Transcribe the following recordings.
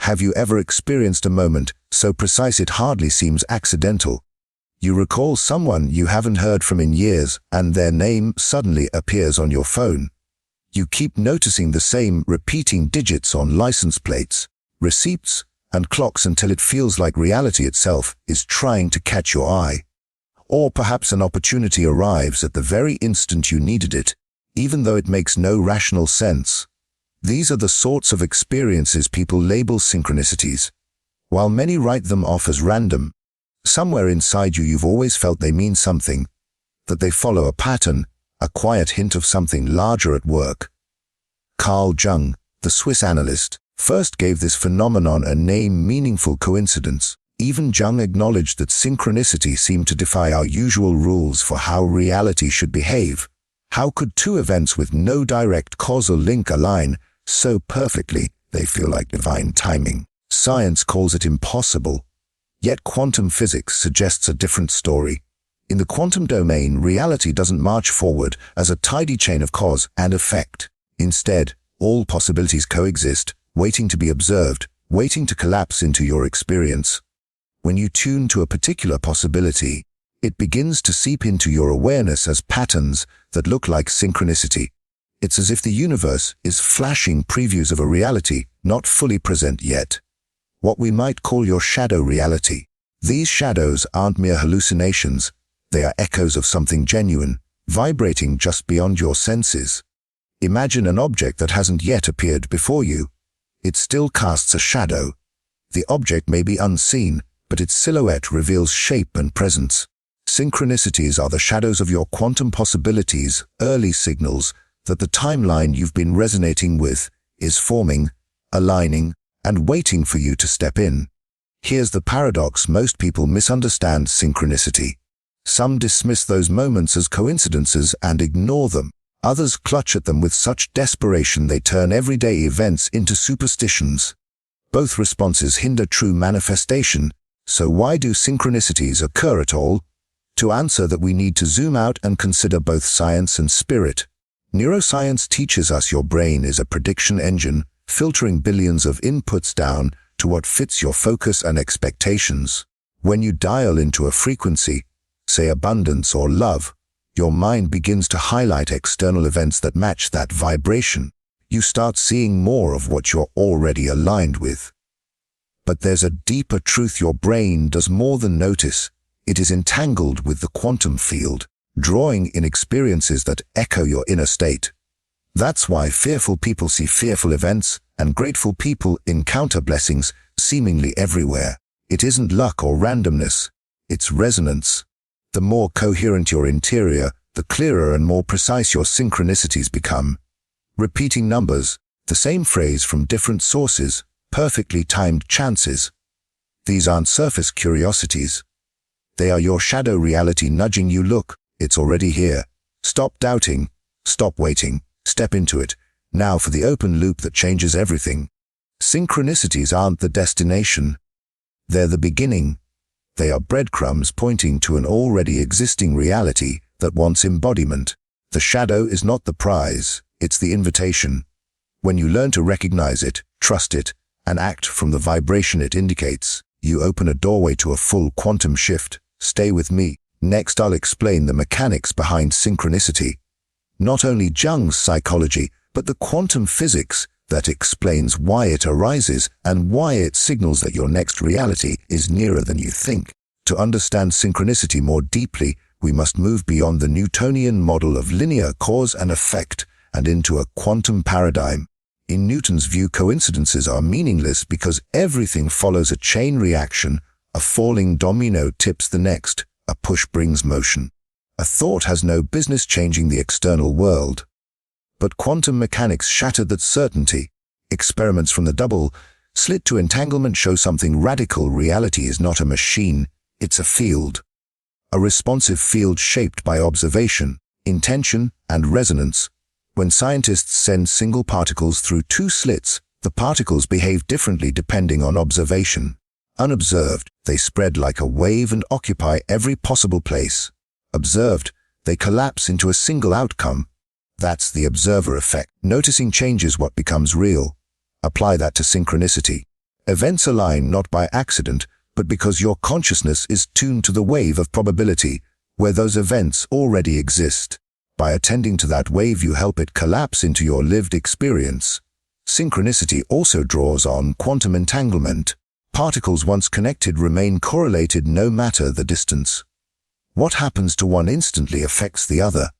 Have you ever experienced a moment so precise it hardly seems accidental? You recall someone you haven't heard from in years, and their name suddenly appears on your phone. You keep noticing the same repeating digits on license plates, receipts, and clocks until it feels like reality itself is trying to catch your eye. Or perhaps an opportunity arrives at the very instant you needed it, even though it makes no rational sense. These are the sorts of experiences people label synchronicities. While many write them off as random, somewhere inside you've always felt they mean something, that they follow a pattern, a quiet hint of something larger at work. Carl Jung, the Swiss analyst, first gave this phenomenon a name: meaningful coincidence. Even Jung acknowledged that synchronicity seemed to defy our usual rules for how reality should behave. How could two events with no direct causal link align so perfectly they feel like divine timing? Science calls it impossible. Yet quantum physics suggests a different story. In the quantum domain, reality doesn't march forward as a tidy chain of cause and effect. Instead, all possibilities coexist, waiting to be observed, waiting to collapse into your experience. When you tune to a particular possibility, it begins to seep into your awareness as patterns that look like synchronicity. It's as if the universe is flashing previews of a reality not fully present yet. What we might call your shadow reality. These shadows aren't mere hallucinations. They are echoes of something genuine, vibrating just beyond your senses. Imagine an object that hasn't yet appeared before you. It still casts a shadow. The object may be unseen, but its silhouette reveals shape and presence. Synchronicities are the shadows of your quantum possibilities, early signals that the timeline you've been resonating with is forming, aligning, and waiting for you to step in. Here's the paradox: most people misunderstand synchronicity. Some dismiss those moments as coincidences and ignore them. Others clutch at them with such desperation they turn everyday events into superstitions. Both responses hinder true manifestation. So why do synchronicities occur at all? To answer that, we need to zoom out and consider both science and spirit. Neuroscience teaches us your brain is a prediction engine, filtering billions of inputs down to what fits your focus and expectations. When you dial into a frequency, say abundance or love, your mind begins to highlight external events that match that vibration. You start seeing more of what you're already aligned with. But there's a deeper truth: your brain does more than notice. It is entangled with the quantum field, drawing in experiences that echo your inner state. That's why fearful people see fearful events, and grateful people encounter blessings seemingly everywhere. It isn't luck or randomness, it's resonance. The more coherent your interior, the clearer and more precise your synchronicities become. Repeating numbers, the same phrase from different sources, perfectly timed chances. These aren't surface curiosities. They are your shadow reality nudging you: look, it's already here. Stop doubting, stop waiting, step into it, now for the open loop that changes everything. Synchronicities aren't the destination. They're the beginning. They are breadcrumbs pointing to an already existing reality that wants embodiment. The shadow is not the prize, it's the invitation. When you learn to recognize it, trust it, and act from the vibration it indicates, you open a doorway to a full quantum shift. Stay with me. Next, I'll explain the mechanics behind synchronicity. Not only Jung's psychology, but the quantum physics that explains why it arises and why it signals that your next reality is nearer than you think. To understand synchronicity more deeply, we must move beyond the Newtonian model of linear cause and effect and into a quantum paradigm. In Newton's view, coincidences are meaningless because everything follows a chain reaction. A falling domino tips the next, a push brings motion. A thought has no business changing the external world. But quantum mechanics shattered that certainty. Experiments from the double slit to entanglement show something radical: reality is not a machine, it's a field. A responsive field shaped by observation, intention, and resonance. When scientists send single particles through two slits, the particles behave differently depending on observation. Unobserved, they spread like a wave and occupy every possible place. Observed, they collapse into a single outcome. That's the observer effect. Noticing changes what becomes real. Apply that to synchronicity. Events align not by accident, but because your consciousness is tuned to the wave of probability, where those events already exist. By attending to that wave, you help it collapse into your lived experience. Synchronicity also draws on quantum entanglement. Particles once connected remain correlated no matter the distance. What happens to one instantly affects the other.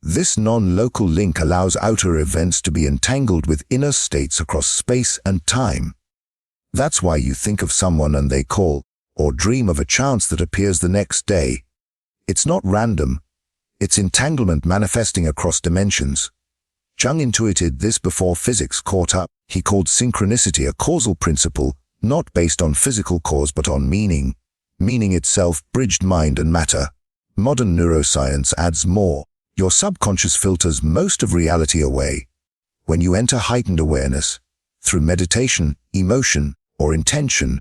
This non-local link allows outer events to be entangled with inner states across space and time. That's why you think of someone and they call, or dream of a chance that appears the next day. It's not random. It's entanglement manifesting across dimensions. Jung intuited this before physics caught up. He called synchronicity a causal principle, not based on physical cause but on meaning. Meaning itself bridged mind and matter. Modern neuroscience adds more. Your subconscious filters most of reality away. When you enter heightened awareness, through meditation, emotion, or intention,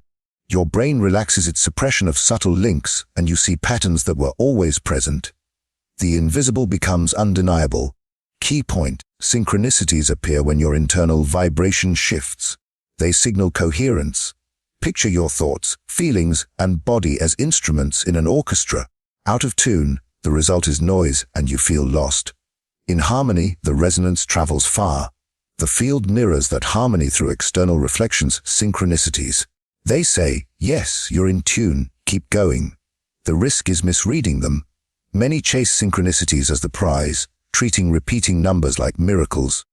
your brain relaxes its suppression of subtle links and you see patterns that were always present. The invisible becomes undeniable. Key point: synchronicities appear when your internal vibration shifts. They signal coherence. Picture your thoughts, feelings, and body as instruments in an orchestra. Out of tune, the result is noise and you feel lost. In harmony, the resonance travels far. The field mirrors that harmony through external reflections, synchronicities. They say, yes, you're in tune, keep going. The risk is misreading them. Many chase synchronicities as the prize, treating repeating numbers like miracles.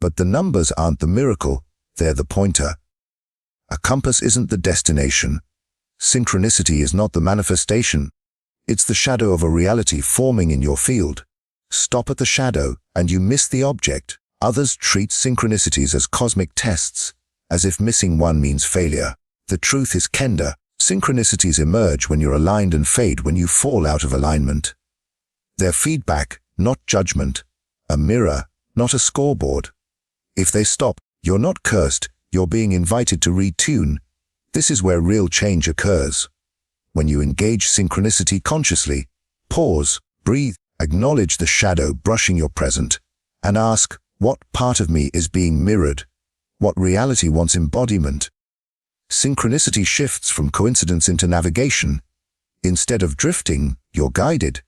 But the numbers aren't the miracle, they're the pointer. A compass isn't the destination. Synchronicity is not the manifestation. It's the shadow of a reality forming in your field. Stop at the shadow and you miss the object. Others treat synchronicities as cosmic tests, as if missing one means failure. The truth is kender. Synchronicities emerge when you're aligned and fade when you fall out of alignment. They're feedback, not judgment. A mirror, not a scoreboard. If they stop, you're not cursed, you're being invited to retune. This is where real change occurs. When you engage synchronicity consciously, pause, breathe, acknowledge the shadow brushing your present, and ask, what part of me is being mirrored? What reality wants embodiment? Synchronicity shifts from coincidence into navigation. Instead of drifting, you're guided.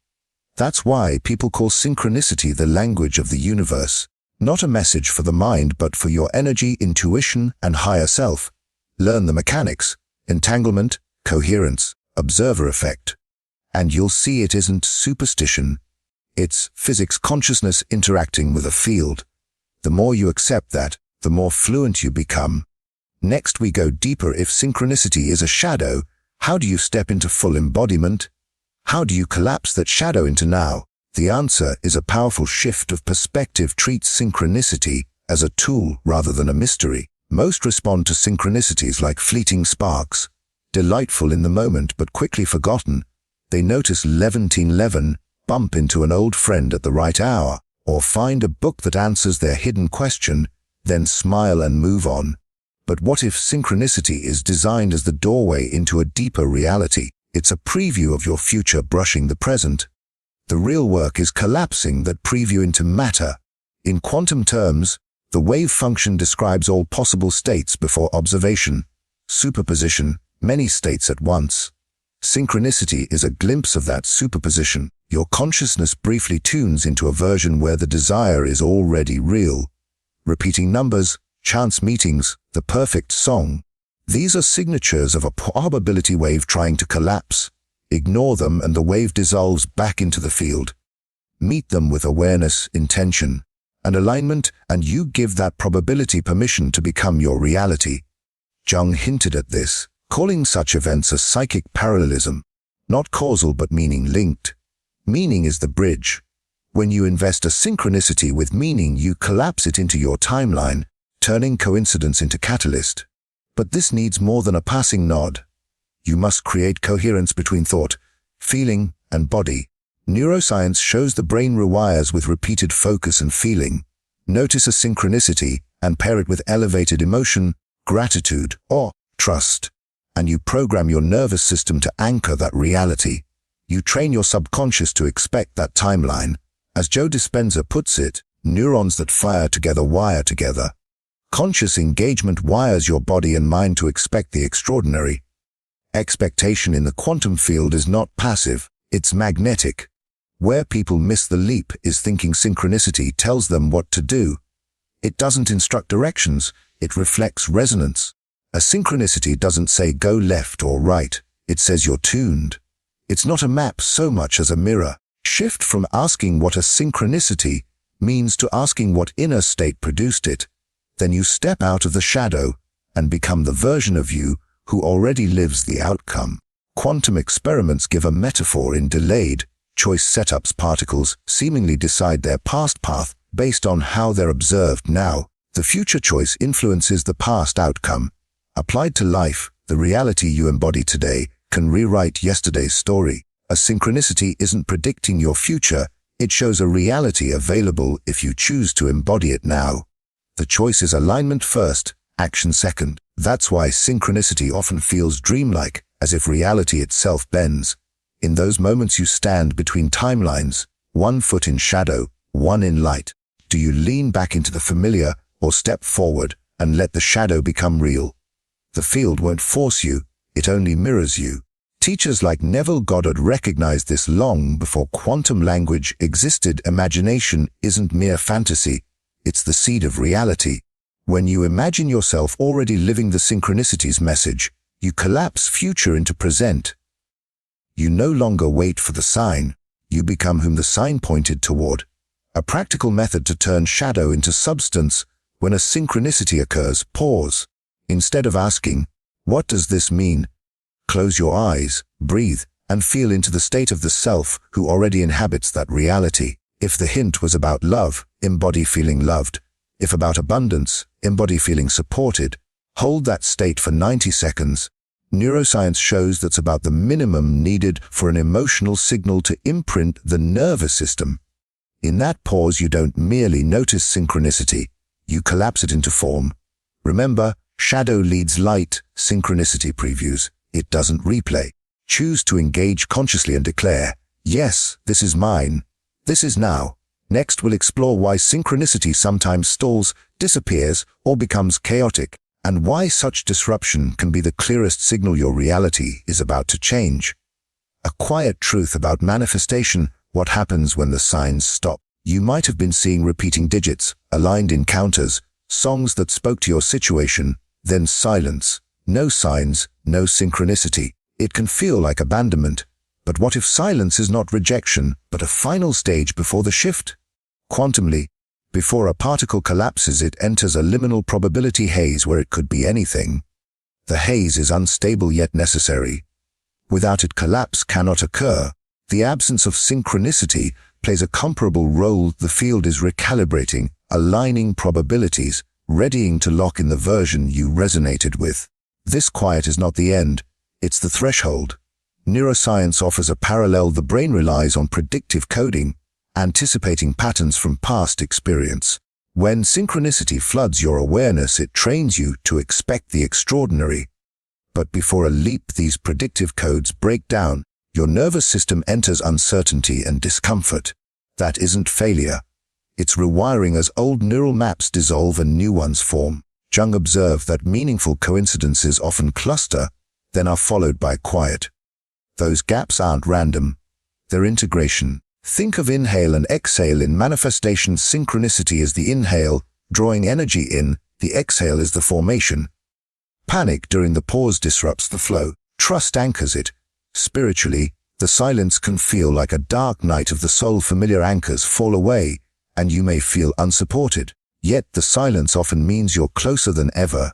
That's why people call synchronicity the language of the universe. Not a message for the mind, but for your energy, intuition, and higher self. Learn the mechanics: entanglement, coherence, observer effect. And you'll see it isn't superstition. It's physics consciousness interacting with a field. The more you accept that, the more fluent you become. Next we go deeper. If synchronicity is a shadow, how do you step into full embodiment? How do you collapse that shadow into now? The answer is a powerful shift of perspective. Treat synchronicity as a tool rather than a mystery. Most respond to synchronicities like fleeting sparks, delightful in the moment but quickly forgotten. They notice 11:11, bump into an old friend at the right hour, or find a book that answers their hidden question, then smile and move on. But what if synchronicity is designed as the doorway into a deeper reality? It's a preview of your future brushing the present. The real work is collapsing that preview into matter. In quantum terms, the wave function describes all possible states before observation. Superposition, many states at once. Synchronicity is a glimpse of that superposition. Your consciousness briefly tunes into a version where the desire is already real. Repeating numbers, chance meetings, the perfect song. These are signatures of a probability wave trying to collapse. Ignore them and the wave dissolves back into the field. Meet them with awareness, intention, and alignment, and you give that probability permission to become your reality. Jung hinted at this, calling such events a psychic parallelism. Not causal but meaning linked. Meaning is the bridge. When you invest a synchronicity with meaning, you collapse it into your timeline, turning coincidence into catalyst. But this needs more than a passing nod. You must create coherence between thought, feeling, and body. Neuroscience shows the brain rewires with repeated focus and feeling. Notice a synchronicity and pair it with elevated emotion, gratitude, or trust. And you program your nervous system to anchor that reality. You train your subconscious to expect that timeline. As Joe Dispenza puts it, neurons that fire together wire together. Conscious engagement wires your body and mind to expect the extraordinary. Expectation in the quantum field is not passive, it's magnetic. Where people miss the leap is thinking synchronicity tells them what to do. It doesn't instruct directions, it reflects resonance. A synchronicity doesn't say go left or right, it says you're tuned. It's not a map so much as a mirror. Shift from asking what a synchronicity means to asking what inner state produced it. Then you step out of the shadow and become the version of you who already lives the outcome. Quantum experiments give a metaphor in delayed choice setups. Particles seemingly decide their past path based on how they're observed now. The future choice influences the past outcome. Applied to life, the reality you embody today can rewrite yesterday's story. A synchronicity isn't predicting your future, it shows a reality available if you choose to embody it now. The choice is alignment first, action second. That's why synchronicity often feels dreamlike, as if reality itself bends. In those moments you stand between timelines, one foot in shadow, one in light. Do you lean back into the familiar or step forward and let the shadow become real? The field won't force you, it only mirrors you. Teachers like Neville Goddard recognized this long before quantum language existed. Imagination isn't mere fantasy, it's the seed of reality. When you imagine yourself already living the synchronicities message, you collapse future into present. You no longer wait for the sign, you become whom the sign pointed toward. A practical method to turn shadow into substance. When a synchronicity occurs, pause. Instead of asking, "What does this mean?" close your eyes, breathe, and feel into the state of the self who already inhabits that reality. If the hint was about love, embody feeling loved. If about abundance, embody feeling supported. Hold that state for 90 seconds. Neuroscience shows that's about the minimum needed for an emotional signal to imprint the nervous system. In that pause, you don't merely notice synchronicity, you collapse it into form. Remember, shadow leads light, synchronicity previews. It doesn't replay. Choose to engage consciously and declare, "Yes, this is mine. This is now." Next, we'll explore why synchronicity sometimes stalls, disappears, or becomes chaotic, and why such disruption can be the clearest signal your reality is about to change. A quiet truth about manifestation: what happens when the signs stop? You might have been seeing repeating digits, aligned encounters, songs that spoke to your situation, then silence. No signs, no synchronicity. It can feel like abandonment. But what if silence is not rejection, but a final stage before the shift? Quantumly, before a particle collapses, it enters a liminal probability haze where it could be anything. The haze is unstable yet necessary. Without it, collapse cannot occur. The absence of synchronicity plays a comparable role. The field is recalibrating, aligning probabilities, readying to lock in the version you resonated with. This quiet is not the end, it's the threshold. Neuroscience offers a parallel. The brain relies on predictive coding, anticipating patterns from past experience. When synchronicity floods your awareness, it trains you to expect the extraordinary. But before a leap, these predictive codes break down. Your nervous system enters uncertainty and discomfort. That isn't failure. It's rewiring. As old neural maps dissolve and new ones form. Jung observed that meaningful coincidences often cluster, then are followed by quiet. Those gaps aren't random, they're integration. Think of inhale and exhale in manifestation. Synchronicity is the inhale, drawing energy in, the exhale is the formation. Panic during the pause disrupts the flow. Trust anchors it. Spiritually, the silence can feel like a dark night of the soul. Familiar anchors fall away, and you may feel unsupported. Yet the silence often means you're closer than ever.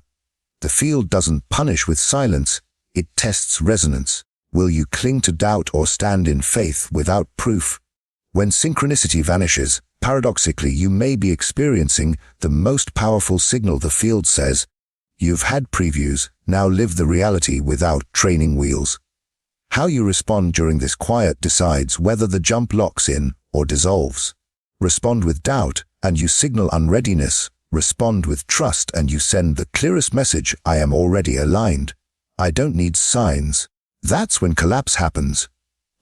The field doesn't punish with silence, it tests resonance. Will you cling to doubt or stand in faith without proof? When synchronicity vanishes, paradoxically, you may be experiencing the most powerful signal. The field says, "You've had previews, now live the reality without training wheels." How you respond during this quiet decides whether the jump locks in or dissolves. Respond with doubt, and you signal unreadiness. Respond with trust, and you send the clearest message: I am already aligned. I don't need signs. That's when collapse happens.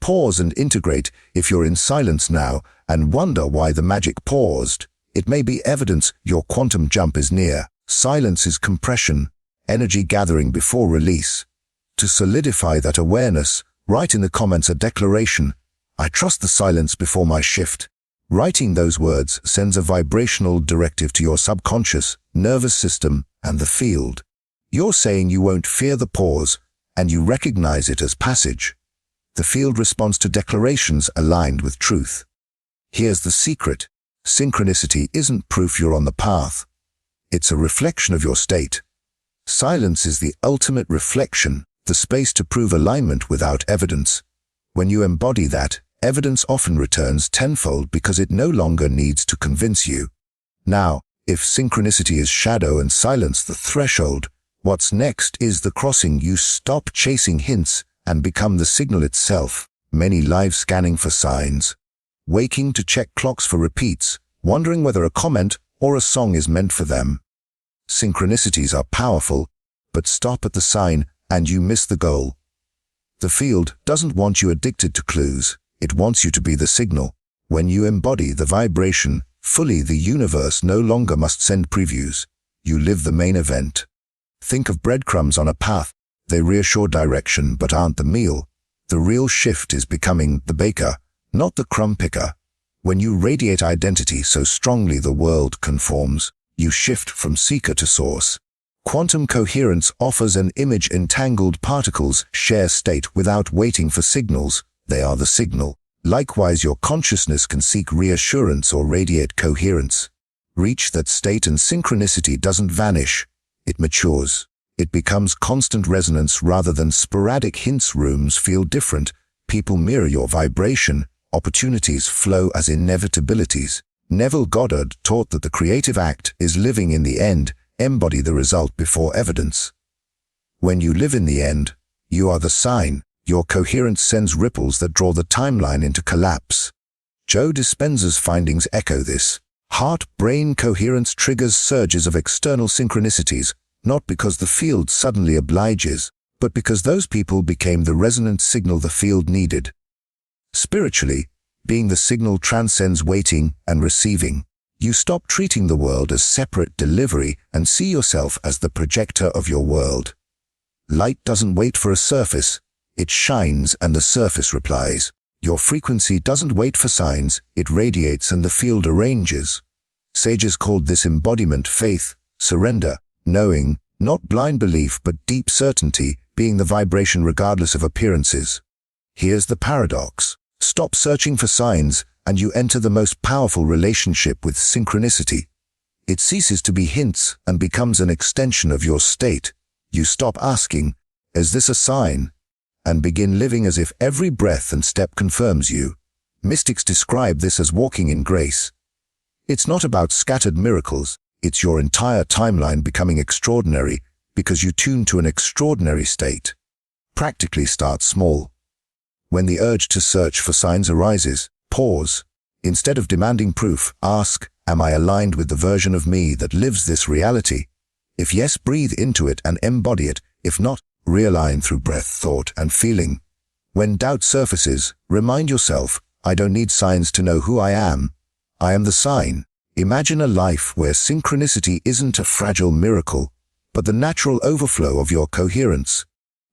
Pause and integrate. If you're in silence now and wonder why the magic paused, it may be evidence your quantum jump is near. Silence is compression, energy gathering before release. To solidify that awareness, write in the comments a declaration: I trust the silence before my shift. Writing those words sends a vibrational directive to your subconscious, nervous system, and the field. You're saying you won't fear the pause, and you recognize it as passage. The field responds to declarations aligned with truth. Here's the secret: synchronicity isn't proof you're on the path. It's a reflection of your state. Silence is the ultimate reflection, the space to prove alignment without evidence. When you embody that, evidence often returns tenfold because it no longer needs to convince you. Now, if synchronicity is shadow and silence the threshold, what's next is the crossing. You stop chasing hints and become the signal itself. Many live scanning for signs, waking to check clocks for repeats, wondering whether a comment or a song is meant for them. Synchronicities are powerful, but stop at the sign and you miss the goal. The field doesn't want you addicted to clues. It wants you to be the signal. When you embody the vibration fully, the universe no longer must send previews. You live the main event. Think of breadcrumbs on a path. They reassure direction but aren't the meal. The real shift is becoming the baker, not the crumb picker. When you radiate identity so strongly the world conforms, you shift from seeker to source. Quantum coherence offers an image. Entangled particles share state without waiting for signals. They are the signal. Likewise, your consciousness can seek reassurance or radiate coherence. Reach that state and synchronicity doesn't vanish. It matures. It becomes constant resonance rather than sporadic hints. Rooms feel different. People mirror your vibration. Opportunities flow as inevitabilities. Neville Goddard taught that the creative act is living in the end. Embody the result before evidence. When you live in the end, you are the sign. Your coherence sends ripples that draw the timeline into collapse. Joe Dispenza's findings echo this. Heart-brain coherence triggers surges of external synchronicities, not because the field suddenly obliges, but because those people became the resonant signal the field needed. Spiritually, being the signal transcends waiting and receiving. You stop treating the world as separate delivery and see yourself as the projector of your world. Light doesn't wait for a surface. It shines and the surface replies. Your frequency doesn't wait for signs, it radiates and the field arranges. Sages called this embodiment faith, surrender, knowing, not blind belief but deep certainty, being the vibration regardless of appearances. Here's the paradox. Stop searching for signs and you enter the most powerful relationship with synchronicity. It ceases to be hints and becomes an extension of your state. You stop asking, is this a sign? And begin living as if every breath and step confirms you. Mystics describe this as walking in grace. It's not about scattered miracles, it's your entire timeline becoming extraordinary because you tune to an extraordinary state. Practically start small. When the urge to search for signs arises, pause. Instead of demanding proof, ask, am I aligned with the version of me that lives this reality? If yes, breathe into it and embody it. If not, realign through breath, thought, and feeling. When doubt surfaces, remind yourself, I don't need signs to know who I am. I am the sign. Imagine a life where synchronicity isn't a fragile miracle, but the natural overflow of your coherence.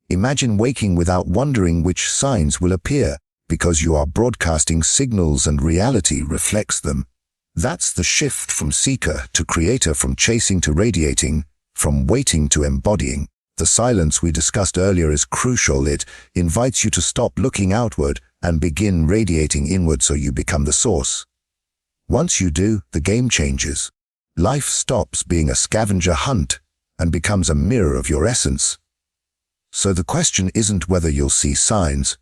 Imagine waking without wondering which signs will appear, because you are broadcasting signals and reality reflects them. That's the shift from seeker to creator, from chasing to radiating, from waiting to embodying. The silence we discussed earlier is crucial. It invites you to stop looking outward and begin radiating inward so you become the source. Once you do, the game changes. Life stops being a scavenger hunt and becomes a mirror of your essence. So the question isn't whether you'll see signs,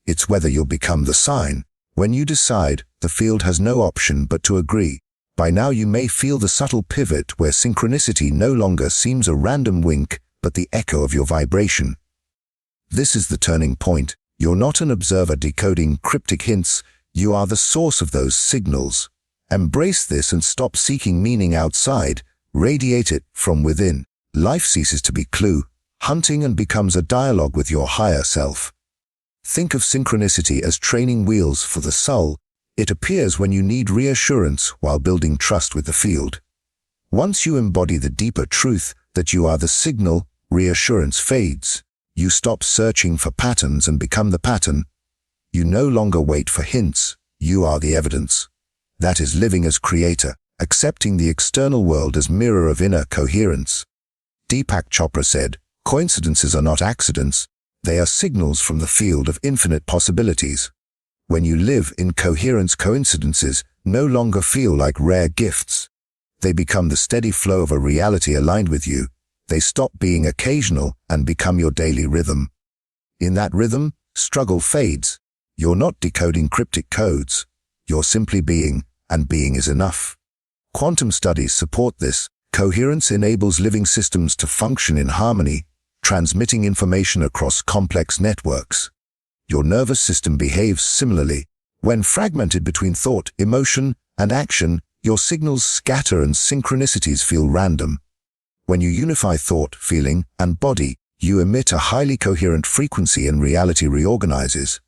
it's whether you'll become the sign. When you decide, the field has no option but to agree. By now you may feel the subtle pivot where synchronicity no longer seems a random wink, but the echo of your vibration. This is the turning point. You're not an observer decoding cryptic hints, you are the source of those signals. Embrace this and stop seeking meaning outside, radiate it from within. Life ceases to be clue hunting and becomes a dialogue with your higher self. Think of synchronicity as training wheels for the soul. It appears when you need reassurance while building trust with the field. Once you embody the deeper truth that you are the signal, reassurance fades. You stop searching for patterns and become the pattern. You no longer wait for hints, you are the evidence. That is living as creator, accepting the external world as mirror of inner coherence. Deepak Chopra said, "Coincidences are not accidents, they are signals from the field of infinite possibilities." When you live in coherence, coincidences no longer feel like rare gifts. They become the steady flow of a reality aligned with you. They stop being occasional and become your daily rhythm. In that rhythm, struggle fades. You're not decoding cryptic codes. You're simply being, and being is enough. Quantum studies support this. Coherence enables living systems to function in harmony, transmitting information across complex networks. Your nervous system behaves similarly. When fragmented between thought, emotion, and action, your signals scatter and synchronicities feel random. When you unify thought, feeling, and body, you emit a highly coherent frequency and reality reorganizes.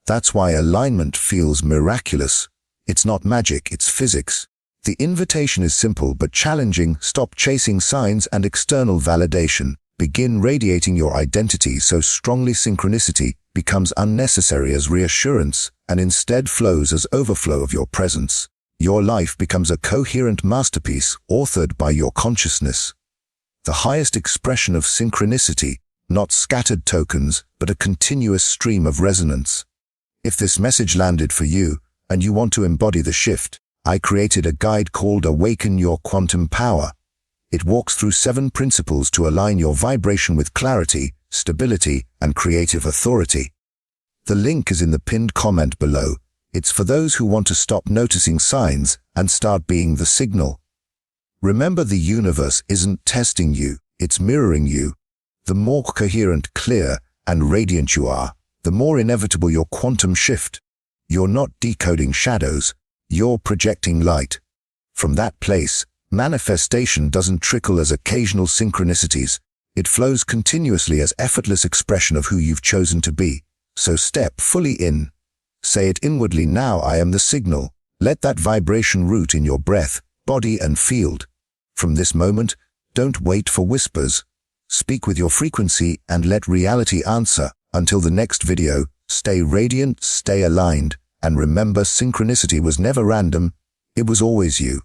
That's why alignment feels miraculous. It's not magic, it's physics. The invitation is simple but challenging. Stop chasing signs and external validation. Begin radiating your identity so strongly synchronicity becomes unnecessary as reassurance and instead flows as overflow of your presence. Your life becomes a coherent masterpiece authored by your consciousness. The highest expression of synchronicity, not scattered tokens, but a continuous stream of resonance. If this message landed for you, and you want to embody the shift, I created a guide called Awaken Your Quantum Power. It walks through 7 principles to align your vibration with clarity, stability, and creative authority. The link is in the pinned comment below. It's for those who want to stop noticing signs and start being the signal. Remember, the universe isn't testing you, it's mirroring you. The more coherent, clear, and radiant you are, the more inevitable your quantum shift. You're not decoding shadows, you're projecting light. From that place, manifestation doesn't trickle as occasional synchronicities. It flows continuously as effortless expression of who you've chosen to be. So step fully in. Say it inwardly now: I am the signal. Let that vibration root in your breath, body, and field. From this moment, don't wait for whispers. Speak with your frequency and let reality answer. Until the next video, stay radiant, stay aligned, and remember, synchronicity was never random, it was always you.